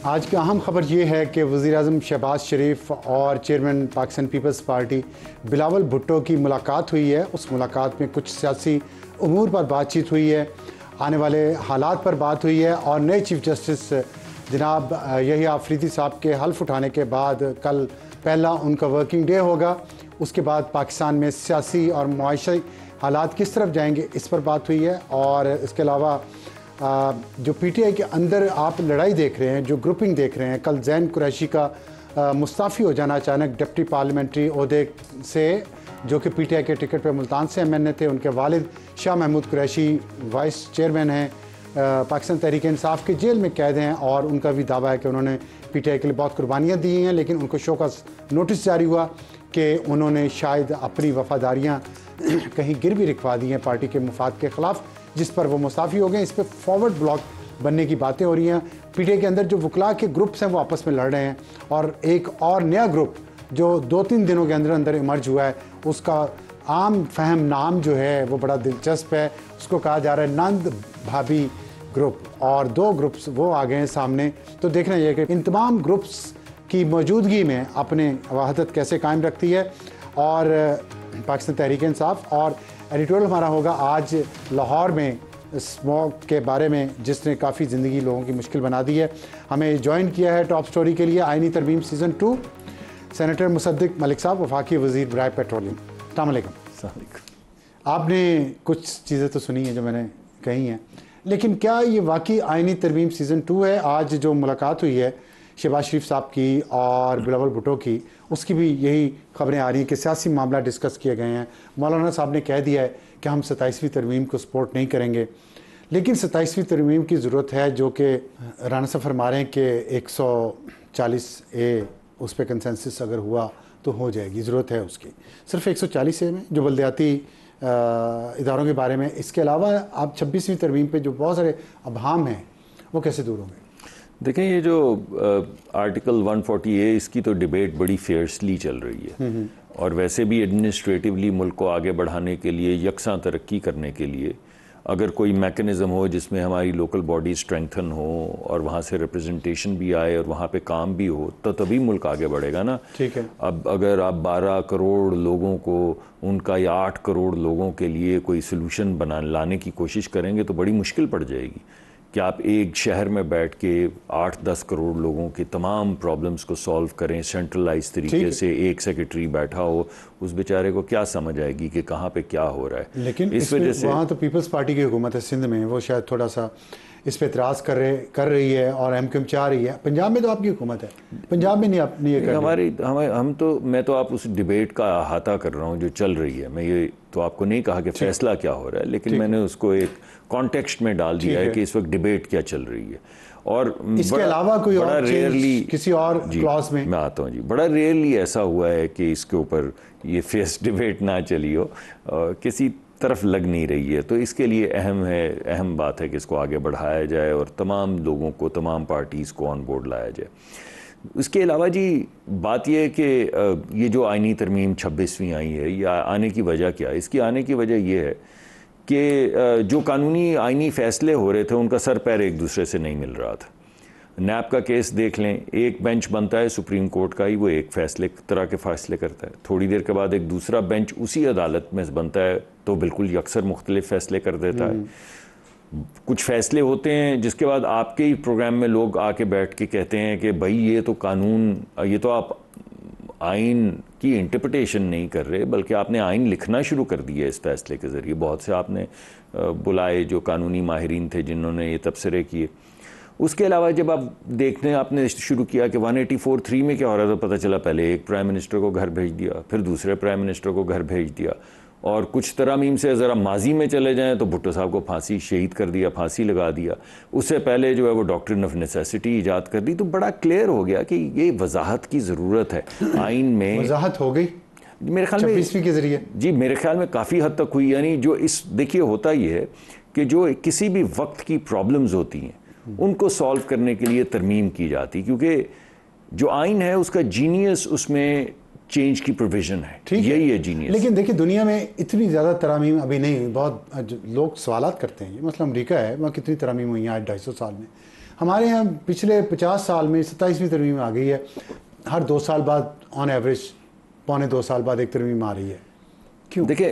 آج کی اہم خبر یہ ہے کہ وزیر اعظم شہباز شریف اور چیئرمین پاکستان پیپلز پارٹی بلاول بھٹو کی ملاقات ہوئی ہے۔ اس ملاقات میں کچھ سیاسی امور پر بات چیت ہوئی ہے، آنے والے حالات پر بات ہوئی ہے اور نئے چیف جسٹس جناب یحییٰ آفریدی صاحب کے حلف اٹھانے کے بعد کل پہلا ان کا ورکنگ ڈے ہوگا۔ اس کے بعد پاکستان میں سیاسی اور معاشی حالات کس طرف جائیں گے اس پر بات ہوئی ہے، اور اس کے علاوہ جو پی ٹی آئی کے اندر آپ لڑائی دیکھ رہے ہیں، جو گروپنگ دیکھ رہے ہیں، کل زین قریشی کا مستعفی ہو جانا اچانک ڈپٹی پارلیمنٹری عہدے سے، جو کہ پی ٹی آئی کے ٹکٹ پہ ملتان سے ایم این اے تھے۔ ان کے والد شاہ محمود قریشی وائس چیئرمین ہیں، پاکستان تحریک انصاف کے جیل میں قید ہیں، اور ان کا بھی دعویٰ ہے کہ انہوں نے پی ٹی آئی کے لیے بہت قربانیاں دی ہیں، لیکن ان کو شو کا نوٹس جاری ہوا کہ انہوں نے شاید اپنی وفاداریاں کہیں گر بھی رکھوا دی ہیں پارٹی کے مفاد کے خلاف، جس پر وہ مستعفی ہو گئے۔ اس پہ فارورڈ بلاک بننے کی باتیں ہو رہی ہیں۔ پی ٹی آئی کے اندر جو وکلاء کے گروپس ہیں وہ آپس میں لڑ رہے ہیں، اور ایک اور نیا گروپ جو 2-3 دنوں کے اندر ایمرج ہوا ہے، اس کا عام فہم نام جو ہے وہ بڑا دلچسپ ہے۔ اس کو کہا جا رہا ہے نند بھابھی گروپ، اور 2 گروپس وہ آ گئے ہیں سامنے۔ تو دیکھنا یہ کہ ان تمام گروپس کی موجودگی میں اپنے وحدت کیسے قائم رکھتی ہے۔ اور پاکستان تحریک انصاف اور ایڈیٹوریل ہمارا ہوگا آج لاہور میں اسموک کے بارے میں، جس نے کافی زندگی لوگوں کی مشکل بنا دی ہے۔ ہمیں جوائن کیا ہے ٹاپ سٹوری کے لیے آئینی ترمیم سیزن 2 سینیٹر مصدق ملک صاحب، وفاقی وزیر برائے پیٹرولیم۔ السلام علیکم۔ السلام علیکم۔ آپ نے کچھ چیزیں تو سنی ہیں جو میں نے کہی ہیں، لیکن کیا یہ واقعی آئینی ترمیم سیزن 2 ہے؟ آج جو ملاقات ہوئی ہے شہباز شریف صاحب کی اور بلاول بھٹو کی، اس کی بھی یہی خبریں آ رہی ہیں کہ سیاسی معاملہ ڈسکس کیے گئے ہیں۔ مولانا صاحب نے کہہ دیا ہے کہ ہم 27ویں ترمیم کو سپورٹ نہیں کریں گے، لیکن 27ویں ترمیم کی ضرورت ہے، جو کہ رانا صاحب فرما رہے ہیں کہ 140A اس پہ کنسنسس اگر ہوا تو ہو جائے گی، ضرورت ہے اس کی۔ صرف 140A میں جو بلدیاتی اداروں کے بارے میں، اس کے علاوہ آپ 26ویں ترمیم پہ جو بہت سارے ابہام ہیں وہ کیسے دور ہوں گے؟ دیکھیں، یہ جو آرٹیکل 140A اس کی تو ڈیبیٹ بڑی فیئرسلی چل رہی ہے، اور ویسے بھی ایڈمنسٹریٹولی ملک کو آگے بڑھانے کے لیے، یکساں ترقی کرنے کے لیے اگر کوئی میکنزم ہو جس میں ہماری لوکل باڈی اسٹرینگتھن ہو اور وہاں سے ریپرزنٹیشن بھی آئے اور وہاں پہ کام بھی ہو، تو تبھی ملک آگے بڑھے گا نا۔ ٹھیک ہے۔ اب اگر آپ 12 کروڑ لوگوں کو ان کا یا 8 کروڑ لوگوں کے لیے کوئی سلوشن لانے کی کوشش کریں گے تو بڑی مشکل پڑ جائے گی کہ آپ ایک شہر میں بیٹھ کے 8-10 کروڑ لوگوں کے تمام پرابلمز کو سالو کریں سینٹرلائز طریقے سے۔ ایک سیکرٹری بیٹھا ہو، اس بیچارے کو کیا سمجھ آئے گی کہ کہاں پہ کیا ہو رہا ہے؟ لیکن اس وجہ سے وہاں تو پیپلز پارٹی کی حکومت ہے سندھ میں، وہ شاید تھوڑا سا اس پہ اعتراض کر رہی ہے، اور ایم کیو ایم چاہ رہی ہے۔ پنجاب میں تو آپ کی حکومت ہے، پنجاب میں نہیں آپ نے یہ کر میں تو آپ اس ڈیبیٹ کا احاطہ کر رہا ہوں جو چل رہی ہے۔ میں یہ تو آپ کو نہیں کہا کہ فیصلہ کیا ہو رہا ہے، لیکن میں نے اس کو ایک کانٹیکسٹ میں ڈال دیا ہے کہ اس وقت ڈیبیٹ کیا چل رہی ہے۔ اور اس کے علاوہ کوئی اور چیز کسی اور کلاس میں میں آتا ہوں جی، بڑا ریئرلی ایسا ہوا ہے کہ اس کے اوپر یہ فیس ڈیبیٹ نہ چلی ہو، کسی طرف لگ نہیں رہی ہے، تو اس کے لیے اہم بات ہے کہ اس کو آگے بڑھایا جائے اور تمام لوگوں کو، تمام پارٹیز کو آن بورڈ لایا جائے۔ اس کے علاوہ جی بات یہ ہے کہ یہ جو آئینی ترمیم 26ویں آئی ہے، یہ آنے کی وجہ کیا ہے؟ اس کی آنے کی وجہ یہ ہے کہ جو قانونی آئینی فیصلے ہو رہے تھے ان کا سر پیر ایک دوسرے سے نہیں مل رہا تھا۔ نیب کا کیس دیکھ لیں، ایک بینچ بنتا ہے سپریم کورٹ کا ہی، وہ ایک طرح کے فیصلے کرتا ہے، تھوڑی دیر کے بعد ایک دوسرا بینچ اسی عدالت میں بنتا ہے تو بالکل یکسر مختلف فیصلے کر دیتا ہے۔ کچھ فیصلے ہوتے ہیں جس کے بعد آپ کے ہی پروگرام میں لوگ آ کے بیٹھ کے کہتے ہیں کہ بھائی یہ تو قانون، یہ تو آپ آئین کی انٹرپریٹیشن نہیں کر رہے بلکہ آپ نے آئین لکھنا شروع کر دیا اس فیصلے کے ذریعے۔ بہت سے آپ نے بلائے جو قانونی ماہرین تھے جنہوں نے یہ تبصرے کیے۔ اس کے علاوہ جب آپ نے شروع کیا کہ 184(3) میں کیا ہو رہا تھا، پتہ چلا پہلے ایک پرائم منسٹر کو گھر بھیج دیا، پھر دوسرے پرائم منسٹر کو گھر بھیج دیا، اور کچھ ترامیم سے ذرا ماضی میں چلے جائیں تو بھٹو صاحب کو پھانسی شہید کر دیا، پھانسی لگا دیا۔ اس سے پہلے جو ہے وہ ڈاکٹرن آف نیسیسٹی ایجاد کر دی۔ تو بڑا کلیئر ہو گیا کہ یہ وضاحت کی ضرورت ہے آئین میں۔ وضاحت ہو گئی میرے خیال میں 26ویں کے ذریعے؟ جی میرے خیال میں کافی حد تک ہوئی۔ یعنی جو دیکھیے ہوتا یہ ہے کہ جو کسی بھی وقت کی پرابلمز ہوتی ہیں ان کو سالو کرنے کے لیے ترمیم کی جاتی، کیونکہ جو آئین ہے اس کا جینیس اس میں چینج کی پروویژن ہے، یہی ہے جینیس۔ لیکن دیکھیں دنیا میں اتنی زیادہ ترامیم ابھی نہیں ہوئی۔ بہت لوگ سوالات کرتے ہیں، مثلا امریکہ ہے، وہاں کتنی ترامیم ہوئی ہیں آج 250 سال میں۔ ہمارے یہاں پچھلے 50 سال میں 27ویں ترمیم آ گئی ہے، ہر 2 سال بعد آن ایوریج 1.25 سال بعد ایک ترمیم آ رہی ہے. کیوں؟ دیکھیں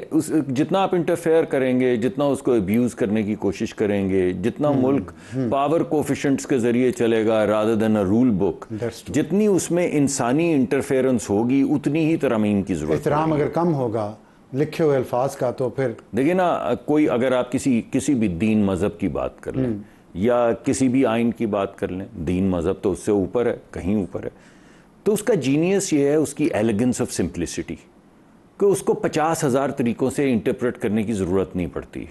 جتنا آپ انٹرفیئر کریں گے، جتنا اس کو ابیوز کرنے کی کوشش کریں گے، جتنا ملک پاور کوفیشنٹس کے ذریعے چلے گا rather than a rule book، جتنی اس میں انسانی انٹرفیئرنس ہوگی اتنی ہی ترامیم کی ضرورت. احترام اگر کم ہوگا لکھے ہوئے الفاظ کا تو پھر دیکھیں نا، کوئی اگر آپ کسی بھی دین مذہب کی بات کر لیں یا کسی بھی آئین کی بات کر لیں، دین مذہب تو اس سے اوپر ہے، کہیں اوپر ہے، تو اس کا جینیس یہ ہے اس کی ایلیگنس آف سمپلسٹی، کہ اس کو 50,000 طریقوں سے انٹرپریٹ کرنے کی ضرورت نہیں پڑتی.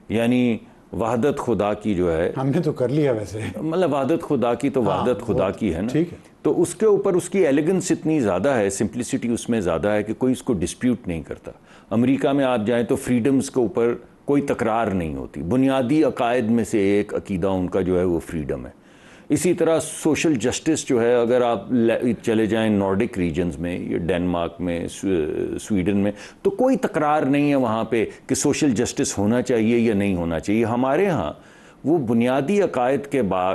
یعنی وحدت خدا کی جو ہے، ہم نے تو کر لیا ویسے، مطلب وحدت خدا کی تو وحدت خدا کی ہے نا، ٹھیک ہے، تو اس کے اوپر اس کی ایلیگنس اتنی زیادہ ہے، سمپلسٹی اس میں زیادہ ہے کہ کوئی اس کو ڈسپیوٹ نہیں کرتا. امریکہ میں آپ جائیں تو فریڈمز کے اوپر کوئی تکرار نہیں ہوتی. بنیادی عقائد میں سے ایک عقیدہ ان کا جو ہے وہ فریڈم ہے. اسی طرح سوشل جسٹس جو ہے، اگر آپ چلے جائیں نارڈک ریجنز میں یا ڈینمارک میں، سویڈن میں، تو کوئی تکرار نہیں ہے وہاں پہ کہ سوشل جسٹس ہونا چاہیے یا نہیں ہونا چاہیے. ہمارے ہاں وہ بنیادی عقائد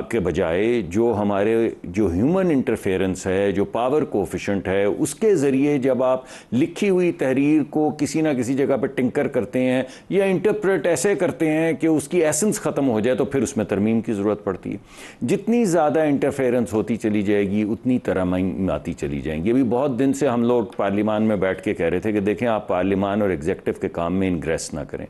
کے بجائے جو ہیومن انٹرفیئرنس ہے، جو پاور کوفیشنٹ ہے، اس کے ذریعے جب آپ لکھی ہوئی تحریر کو کسی نہ کسی جگہ پہ ٹنکر کرتے ہیں یا انٹرپریٹ ایسے کرتے ہیں کہ اس کی ایسنس ختم ہو جائے، تو پھر اس میں ترمیم کی ضرورت پڑتی ہے. جتنی زیادہ انٹرفیئرنس ہوتی چلی جائے گی اتنی ترامیم آتی چلی جائیں گی. ابھی بہت دن سے ہم لوگ پارلیمان میں بیٹھ کے کہہ رہے تھے کہ دیکھیں آپ پارلیمان اور ایگزیکٹو کے کام میں انگریس نہ کریں.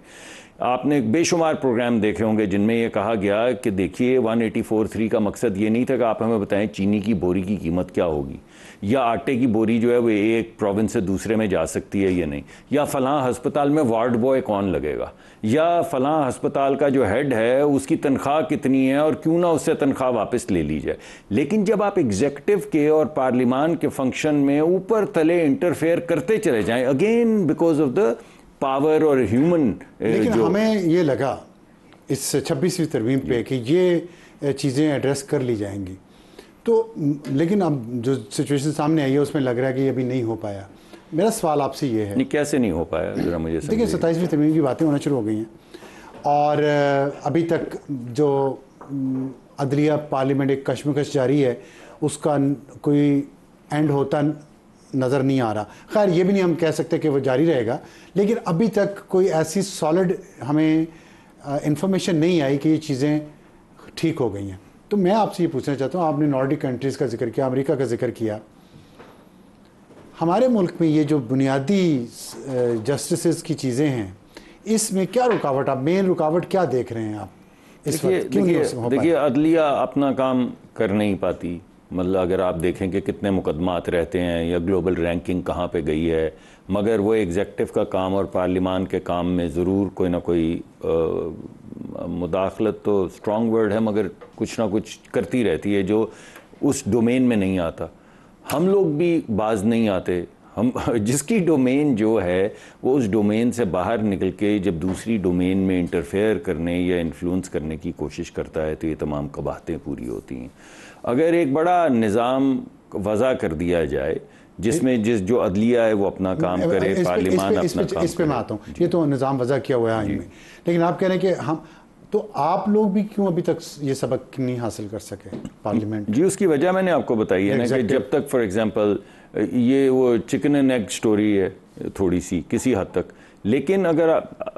آپ نے بے شمار پروگرام دیکھے ہوں گے جن میں یہ کہا گیا کہ دیکھیے 184.3 کا مقصد یہ نہیں تھا کہ آپ ہمیں بتائیں چینی کی بوری کی قیمت کیا ہوگی، یا آٹے کی بوری جو ہے وہ ایک پروونس سے دوسرے میں جا سکتی ہے یا نہیں، یا فلاں ہسپتال میں وارڈ بوائے کون لگے گا، یا فلاں ہسپتال کا جو ہیڈ ہے اس کی تنخواہ کتنی ہے اور کیوں نہ اس سے تنخواہ واپس لے لی جائے. لیکن جب آپ ایگزیکٹو کے اور پارلیمان کے فنکشن میں اوپر تلے انٹرفیئر کرتے چلے جائیں، again because of the power اور ہیومن، لیکن ہمیں یہ لگا اس 26ویں ترمیم پہ کہ یہ چیزیں ایڈریس کر لی جائیں گی، تو لیکن اب جو سچویشن سامنے آئی ہے اس میں لگ رہا ہے کہ یہ ابھی نہیں ہو پایا. میرا سوال آپ سے یہ ہے، کیسے نہیں ہو پایا ذرا مجھے دیکھیں 27ویں ترمیم کی باتیں ہونا شروع ہو گئی ہیں اور ابھی تک جو عدلیہ پارلیمنٹ ایک کشمکش جاری ہے اس کا کوئی اینڈ ہوتا نظر نہیں آ رہا. خیر یہ بھی نہیں ہم کہہ سکتے کہ وہ جاری رہے گا، لیکن ابھی تک کوئی ایسی سالڈ ہمیں انفارمیشن نہیں آئی کہ یہ چیزیں ٹھیک ہو گئی ہیں. تو میں آپ سے یہ پوچھنا چاہتا ہوں، آپ نے نارڈک کنٹریز کا ذکر کیا، امریکہ کا ذکر کیا، ہمارے ملک میں یہ جو بنیادی جسٹسز کی چیزیں ہیں اس میں کیا رکاوٹ، آپ مین رکاوٹ کیا دیکھ رہے ہیں آپ اس وقت؟ دیکھیے عدلیہ اپنا کام کر نہیں پاتی. مطلب اگر آپ دیکھیں کہ کتنے مقدمات رہتے ہیں یا گلوبل رینکنگ کہاں پہ گئی ہے، مگر وہ ایگزیکٹو کا کام اور پارلیمان کے کام میں ضرور کوئی نہ کوئی مداخلت تو اسٹرانگ ورڈ ہے، مگر کچھ نہ کچھ کرتی رہتی ہے جو اس ڈومین میں نہیں آتا. ہم لوگ بھی باز نہیں آتے. ہم جس کی ڈومین جو ہے وہ اس ڈومین سے باہر نکل کے جب دوسری ڈومین میں انٹرفیئر کرنے یا انفلوئنس کرنے کی کوشش کرتا ہے تو یہ تمام قباحتیں پوری ہوتی ہیں. اگر ایک بڑا نظام وضع کر دیا جائے جس میں جو عدلیہ ہے وہ اپنا کام کرے، پارلیمان اپنا کام کرے. اس پہ میں آتا ہوں، یہ تو نظام وضع کیا ہوا ہے آئین میں، لیکن آپ کہہ رہے ہیں کہ ہم تو آپ لوگ بھی کیوں ابھی تک یہ سبق نہیں حاصل کر سکے پارلیمنٹ؟ جی اس کی وجہ میں نے آپ کو بتائی ہے نا کہ جب تک فار ایگزامپل یہ وہ چکن اینڈ ایگ سٹوری ہے تھوڑی سی کسی حد تک، لیکن اگر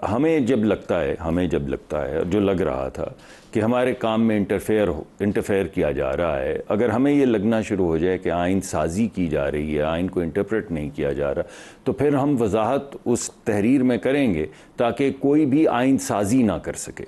ہمیں جب لگتا ہے جو لگ رہا تھا کہ ہمارے کام میں انٹرفیئر کیا جا رہا ہے، اگر ہمیں یہ لگنا شروع ہو جائے کہ آئین سازی کی جا رہی ہے، آئین کو انٹرپریٹ نہیں کیا جا رہا، تو پھر ہم وضاحت اس تحریر میں کریں گے تاکہ کوئی بھی آئین سازی نہ کر سکے.